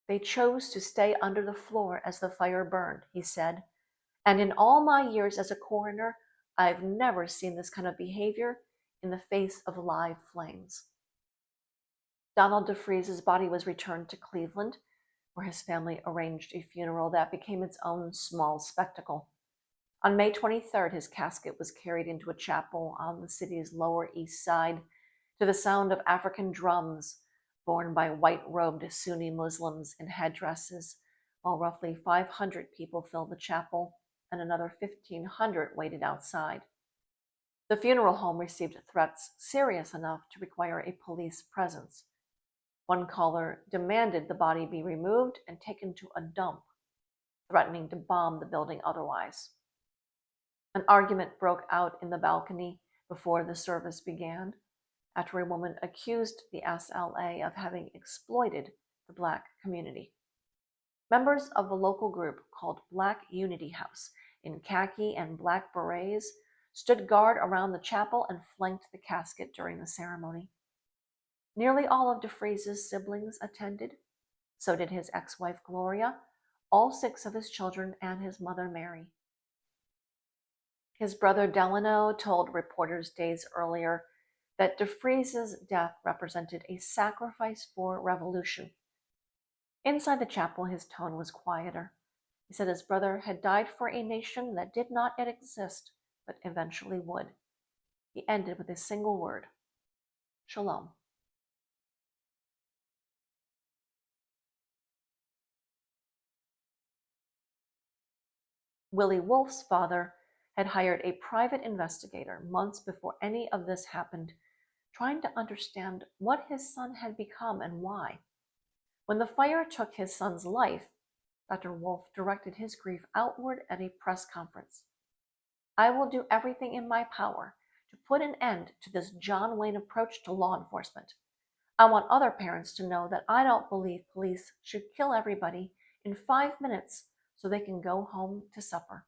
They chose to stay under the floor as the fire burned, he said, and in all my years as a coroner, I've never seen this kind of behavior in the face of live flames. Donald DeFreeze's body was returned to Cleveland, where his family arranged a funeral that became its own small spectacle. On May 23rd, his casket was carried into a chapel on the city's Lower East Side to the sound of African drums borne by white-robed Sunni Muslims in headdresses, while roughly 500 people filled the chapel and another 1,500 waited outside. The funeral home received threats serious enough to require a police presence. One caller demanded the body be removed and taken to a dump, threatening to bomb the building otherwise. An argument broke out in the balcony before the service began, after a woman accused the SLA of having exploited the Black community. Members of the local group called Black Unity House, in khaki and black berets, stood guard around the chapel and flanked the casket during the ceremony. Nearly all of DeFreeze's siblings attended. So did his ex-wife Gloria, all 6 of his children, and his mother Mary. His brother Delano told reporters days earlier that DeFreeze's death represented a sacrifice for revolution. Inside the chapel, his tone was quieter. He said his brother had died for a nation that did not yet exist, but eventually would. He ended with a single word: Shalom. Willie Wolfe's father had hired a private investigator months before any of this happened, trying to understand what his son had become and why. When the fire took his son's life, Dr. Wolfe directed his grief outward at a press conference. I will do everything in my power to put an end to this John Wayne approach to law enforcement. I want other parents to know that I don't believe police should kill everybody in 5 minutes so they can go home to supper.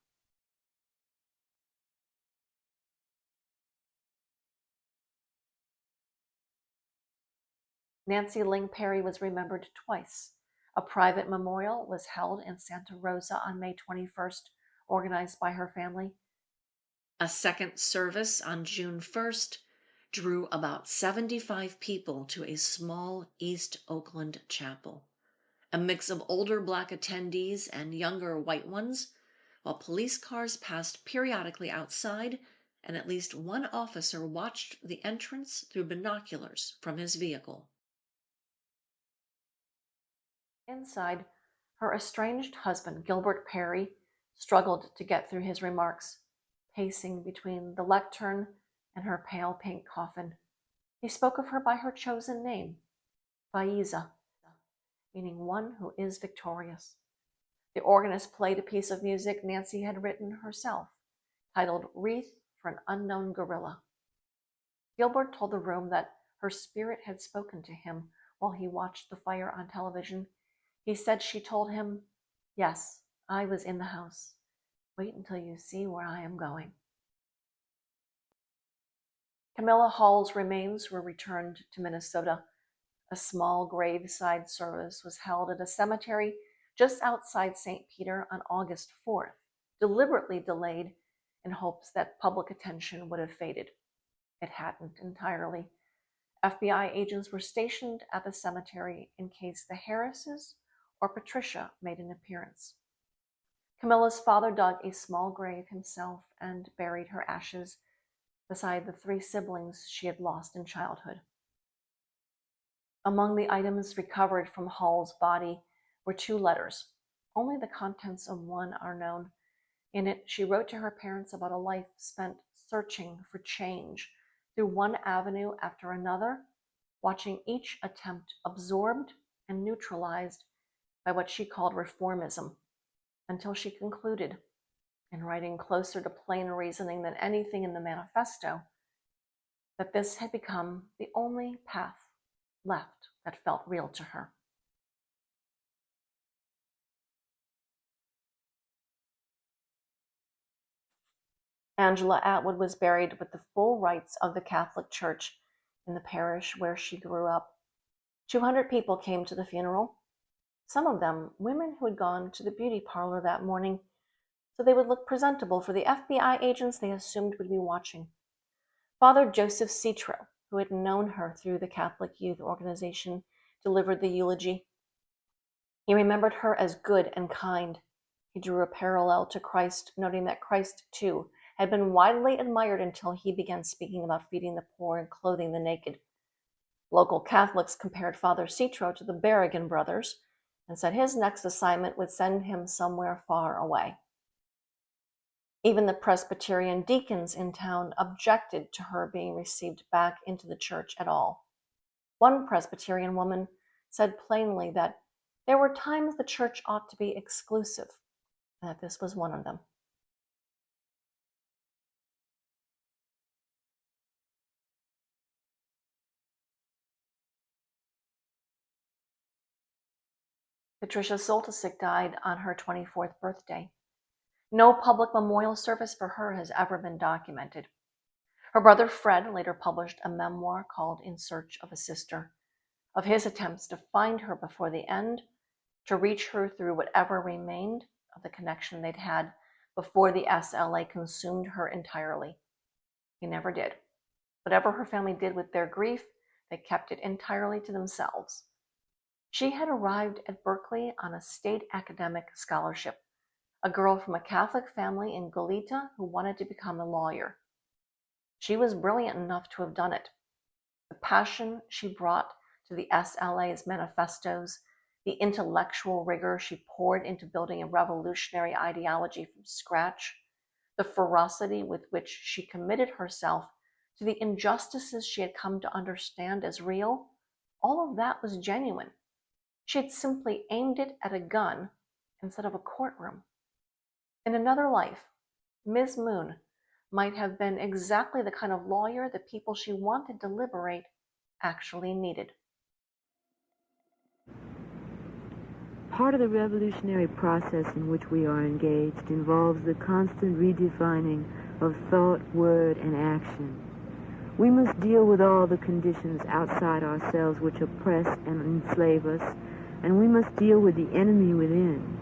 Nancy Ling Perry was remembered twice. A private memorial was held in Santa Rosa on May 21st, organized by her family. A second service on June 1st drew about 75 people to a small East Oakland chapel, a mix of older Black attendees and younger white ones, while police cars passed periodically outside and at least one officer watched the entrance through binoculars from his vehicle. Inside, her estranged husband, Gilbert Perry, struggled to get through his remarks, pacing between the lectern and her pale pink coffin. He spoke of her by her chosen name, Faiza, meaning one who is victorious. The organist played a piece of music Nancy had written herself, titled Wreath for an Unknown Gorilla. Gilbert told the room that her spirit had spoken to him while he watched the fire on television. He said she told him, "Yes, I was in the house. Wait until you see where I am going." Camilla Hall's remains were returned to Minnesota. A small graveside service was held at a cemetery just outside St. Peter on August 4th, deliberately delayed in hopes that public attention would have faded. It hadn't entirely. FBI agents were stationed at the cemetery in case the Harrises or Patricia made an appearance. Camilla's father dug a small grave himself and buried her ashes beside the 3 siblings she had lost in childhood. Among the items recovered from Hall's body were 2 letters. Only the contents of one are known. In it, she wrote to her parents about a life spent searching for change through one avenue after another, watching each attempt absorbed and neutralized by what she called reformism, until she concluded, in writing closer to plain reasoning than anything in the manifesto, that this had become the only path left that felt real to her. Angela Atwood was buried with the full rites of the Catholic Church in the parish where she grew up. 200 people came to the funeral, some of them women who had gone to the beauty parlor that morning so they would look presentable for the FBI agents they assumed would be watching. Father Joseph Citro, who had known her through the Catholic Youth Organization, delivered the eulogy. He remembered her as good and kind. He drew a parallel to Christ, noting that Christ, too, had been widely admired until he began speaking about feeding the poor and clothing the naked. Local Catholics compared Father Citro to the Berrigan brothers and said his next assignment would send him somewhere far away. Even the Presbyterian deacons in town objected to her being received back into the church at all. One Presbyterian woman said plainly that there were times the church ought to be exclusive, and that this was one of them. Patricia Soltysik died on her 24th birthday. No public memorial service for her has ever been documented. Her brother Fred later published a memoir called In Search of a Sister, of his attempts to find her before the end, to reach her through whatever remained of the connection they'd had before the SLA consumed her entirely. He never did. Whatever her family did with their grief, they kept it entirely to themselves. She had arrived at Berkeley on a state academic scholarship, a girl from a Catholic family in Goleta who wanted to become a lawyer. She was brilliant enough to have done it. The passion she brought to the SLA's manifestos, the intellectual rigor she poured into building a revolutionary ideology from scratch, the ferocity with which she committed herself to the injustices she had come to understand as real, all of that was genuine. She had simply aimed it at a gun instead of a courtroom. In another life, Ms. Moon might have been exactly the kind of lawyer the people she wanted to liberate actually needed. Part of the revolutionary process in which we are engaged involves the constant redefining of thought, word, and action. We must deal with all the conditions outside ourselves which oppress and enslave us, and we must deal with the enemy within.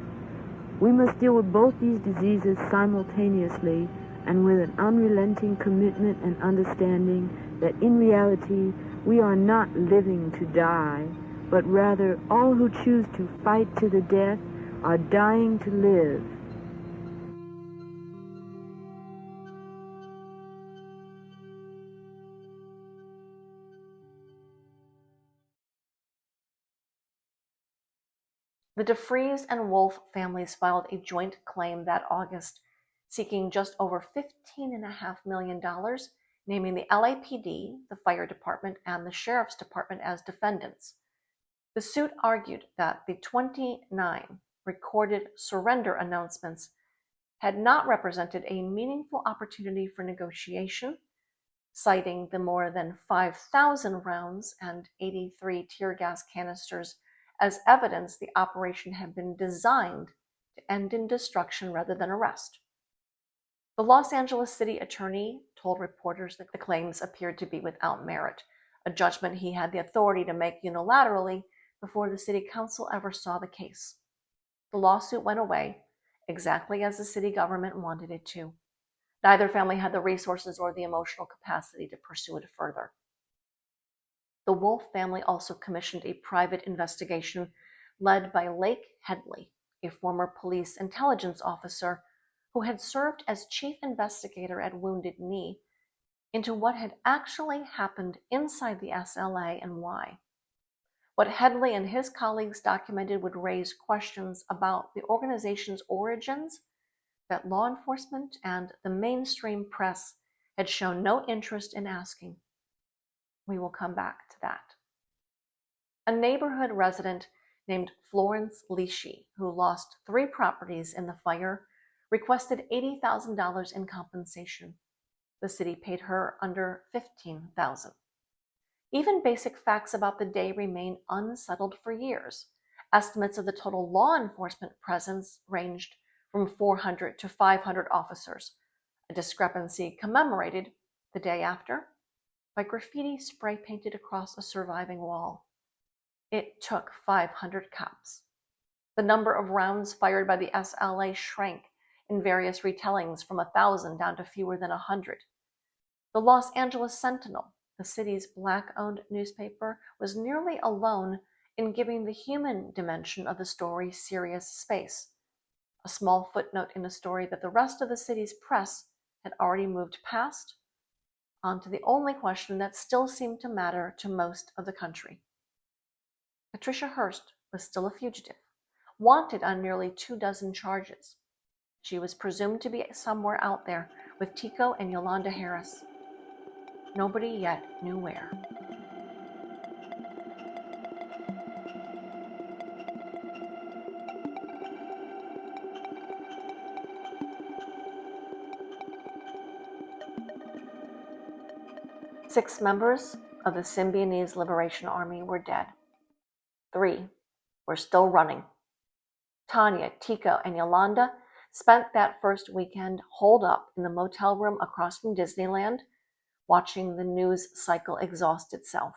We must deal with both these diseases simultaneously and with an unrelenting commitment and understanding that in reality we are not living to die, but rather all who choose to fight to the death are dying to live. The DeFreeze and Wolf families filed a joint claim that August, seeking just over $15.5 million, naming the LAPD, the fire department, and the sheriff's department as defendants. The suit argued that the 29 recorded surrender announcements had not represented a meaningful opportunity for negotiation, citing the more than 5,000 rounds and 83 tear gas canisters as evidence the operation had been designed to end in destruction rather than arrest. The Los Angeles city attorney told reporters that the claims appeared to be without merit, a judgment he had the authority to make unilaterally before the city council ever saw the case. The lawsuit went away, exactly as the city government wanted it to. Neither family had the resources or the emotional capacity to pursue it further. The Wolf family also commissioned a private investigation led by Lake Headley, a former police intelligence officer who had served as chief investigator at Wounded Knee, into what had actually happened inside the SLA and why. What Headley and his colleagues documented would raise questions about the organization's origins that law enforcement and the mainstream press had shown no interest in asking. We will come back to that. A neighborhood resident named Florence Leachy, who lost 3 properties in the fire, requested $80,000 in compensation. The city paid her under $15,000. Even basic facts about the day remain unsettled for years. Estimates of the total law enforcement presence ranged from 400 to 500 officers, a discrepancy commemorated the day after by graffiti spray painted across a surviving wall. It took 500 cops. The number of rounds fired by the SLA shrank in various retellings from 1,000 down to fewer than 100. The Los Angeles Sentinel, the city's Black-owned newspaper, was nearly alone in giving the human dimension of the story serious space, a small footnote in a story that the rest of the city's press had already moved past, onto the only question that still seemed to matter to most of the country. Patricia Hearst was still a fugitive, wanted on nearly 24 charges. She was presumed to be somewhere out there with Tico and Yolanda Harris. Nobody yet knew where. Six members of the Symbionese Liberation Army were dead. 3 were still running. Tanya, Tico, and Yolanda spent that first weekend holed up in the motel room across from Disneyland, watching the news cycle exhaust itself.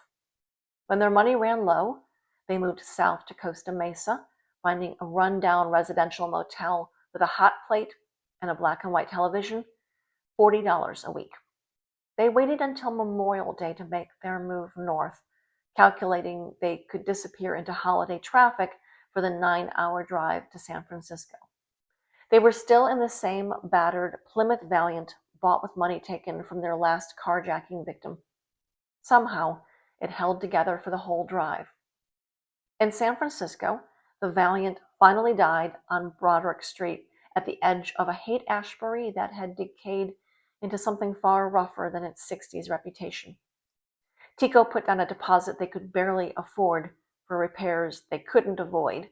When their money ran low, they moved south to Costa Mesa, finding a rundown residential motel with a hot plate and a black and white television, $40 a week. They waited until Memorial Day to make their move north, calculating they could disappear into holiday traffic for the 9-hour drive to San Francisco. They were still in the same battered Plymouth Valiant bought with money taken from their last carjacking victim. Somehow, it held together for the whole drive. In San Francisco, the Valiant finally died on Broderick Street at the edge of a Haight-Ashbury that had decayed into something far rougher than its 60s reputation. Tico put down a deposit they could barely afford for repairs they couldn't avoid,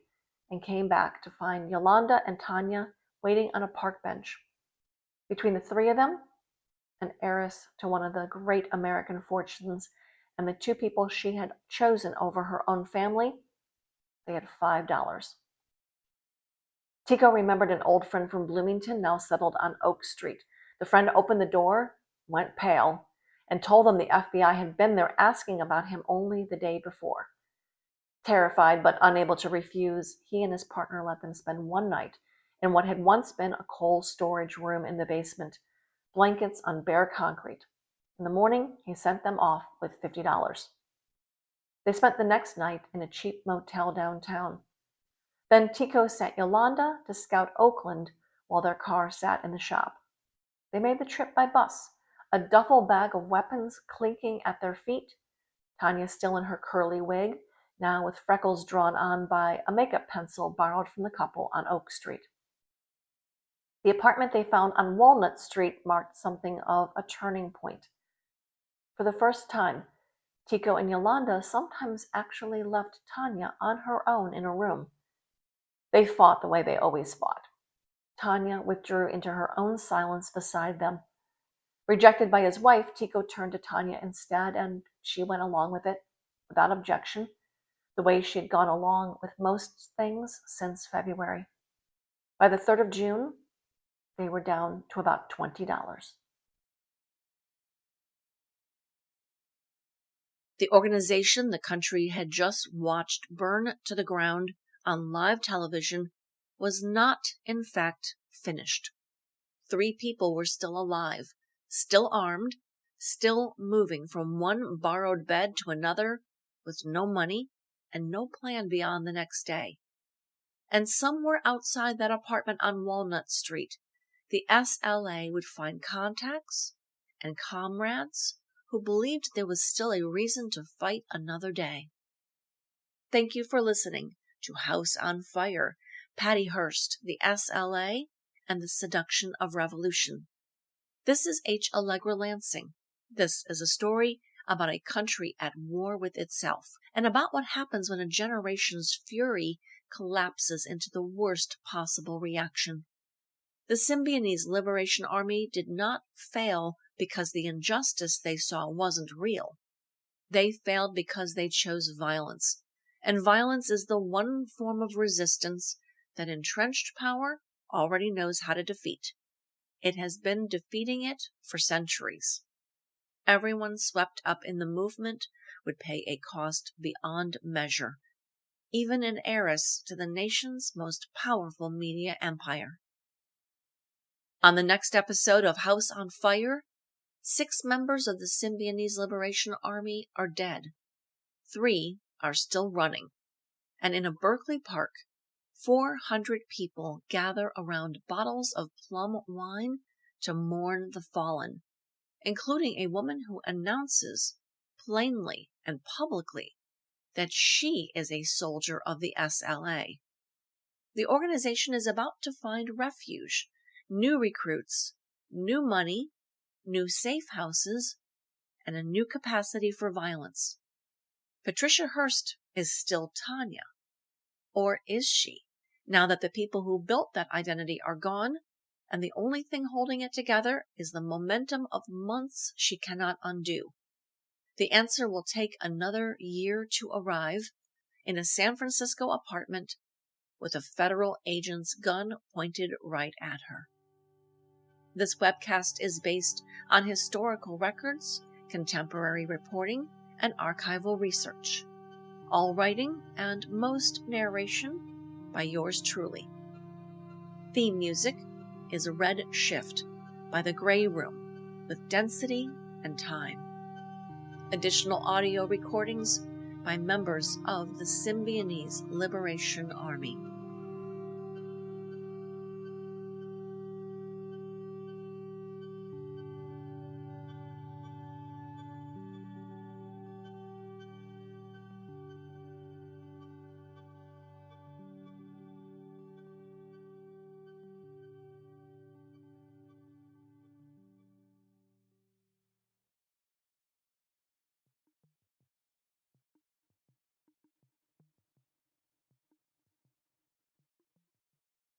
and came back to find Yolanda and Tanya waiting on a park bench. Between the 3 of them, an heiress to one of the great American fortunes, and the 2 people she had chosen over her own family, they had $5. Tico remembered an old friend from Bloomington now settled on Oak Street. The friend opened the door, went pale, and told them the FBI had been there asking about him only the day before. Terrified but unable to refuse, he and his partner let them spend one night in what had once been a coal storage room in the basement, blankets on bare concrete. In the morning, he sent them off with $50. They spent the next night in a cheap motel downtown. Then Tico sent Yolanda to scout Oakland while their car sat in the shop. They made the trip by bus, a duffel bag of weapons clinking at their feet, Tanya still in her curly wig, now with freckles drawn on by a makeup pencil borrowed from the couple on Oak Street. The apartment they found on Walnut Street marked something of a turning point. For the first time, Tico and Yolanda sometimes actually left Tanya on her own in a room. They fought the way they always fought. Tanya withdrew into her own silence beside them. Rejected by his wife, Tico turned to Tanya instead, and she went along with it without objection, the way she had gone along with most things since February. By the 3rd of June, they were down to about $20. The organization the country had just watched burn to the ground on live television was not, in fact, finished. 3 people were still alive, still armed, still moving from one borrowed bed to another with no money and no plan beyond the next day. And somewhere outside that apartment on Walnut Street, the SLA would find contacts and comrades who believed there was still a reason to fight another day. Thank you for listening to House on Fire, Patty Hearst, the SLA, and the Seduction of Revolution. This is H. Allegra Lansing. This is a story about a country at war with itself, and about what happens when a generation's fury collapses into the worst possible reaction. The Symbionese Liberation Army did not fail because the injustice they saw wasn't real. They failed because they chose violence, and violence is the one form of resistance that entrenched power already knows how to defeat. It has been defeating it for centuries. Everyone swept up in the movement would pay a cost beyond measure, even an heiress to the nation's most powerful media empire. On the next episode of House on Fire, 6 members of the Symbionese Liberation Army are dead. 3 are still running. And in a Berkeley park, 400 people gather around bottles of plum wine to mourn the fallen, including a woman who announces plainly and publicly that she is a soldier of the SLA. The organization is about to find refuge, new recruits, new money, new safe houses, and a new capacity for violence. Patricia Hearst is still Tanya. Or is she, now that the people who built that identity are gone, and the only thing holding it together is the momentum of months she cannot undo? The answer will take another year to arrive in a San Francisco apartment with a federal agent's gun pointed right at her. This webcast is based on historical records, contemporary reporting, and archival research. All writing and most narration by yours truly. Theme music is Red Shift by The Gray Room with Density and Time. Additional audio recordings by members of the Symbionese Liberation Army.